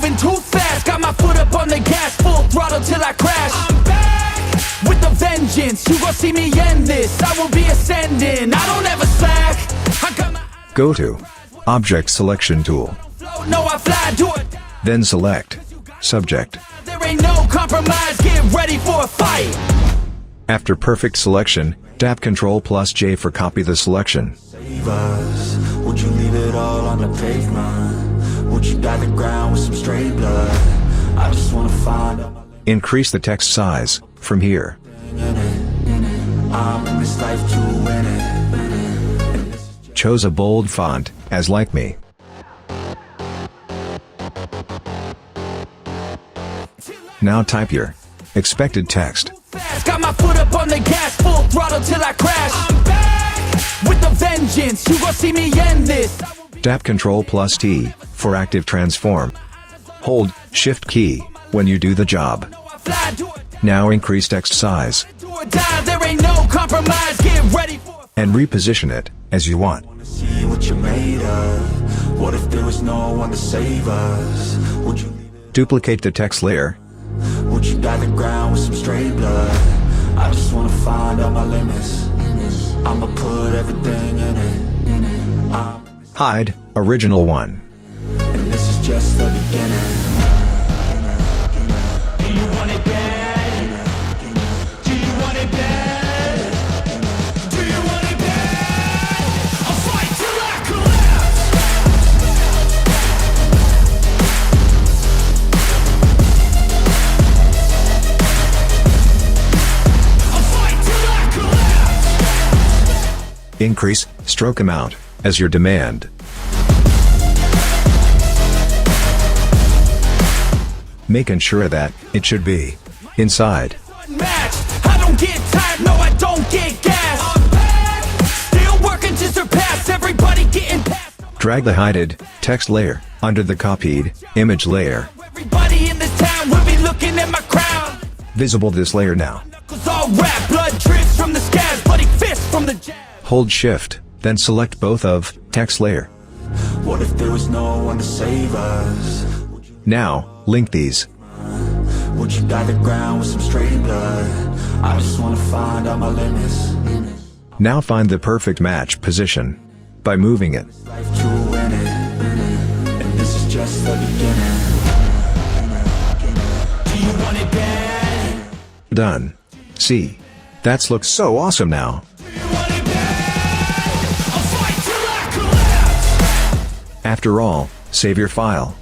moving too fast, got my foot up on the gas, full throttle till I crash. I'm back with a vengeance, you gon' see me end this. I will be ascending, I don't ever slack. I got my Go to Object Selection Tool. no, I fly, do it. Then select Subject. There ain't no compromise, get ready for a fight. After perfect selection, tap Ctrl+J for copy the selection. Save us. Would you leave it all on the pavement? Would you dye the ground with some stray blood? I just wanna find out my Increase the text size from here. in it. I'm in this life to win it. And this is Chose a bold font, as like me. Now type your expected text. Fast, got my foot up on the gas, full throttle till I crash. I'm back with a vengeance, you gon' see me end this. Tap Ctrl+T for active transform. Hold Shift key when you do the job. No, I fly, do it. Now increase text size Do or die, there ain't no compromise, get ready for a fight. and reposition it as you want. wanna see what you're made of. What if there was no one to save us? Would you leave it? Duplicate the text layer. Would you dye the ground with some stray blood? I just wanna find out my limits. I'ma put everything in it. Hide original one. And this is just the beginning. Do you want it bad? Do you want it bad? Do you want it bad? I'll fight till I collapse. I'll fight till I collapse. Increase stroke amount as your demand. Making sure that it should be inside. Unmatched. I don't get tired, no, I don't get gas. I'm back, still working to surpass everybody getting past. Drag the hided text layer under the copied image layer. Everybody in this town will be looking at my crown. Visible this layer now. Knuckles all wrapped, blood drips from the scabs, bloody fists from the jab. Hold Shift, then select both of text layer. What if there was no one to save us? Now, link these. Would you dye the ground with some stray blood? I just wanna find out my limits. Now find the perfect match position by moving it. Life to win it. And this is just the beginning. Do you want it bad? Done. See? That looks so awesome now. Do you want it bad? I'll fight till I collapse. After all, save your file.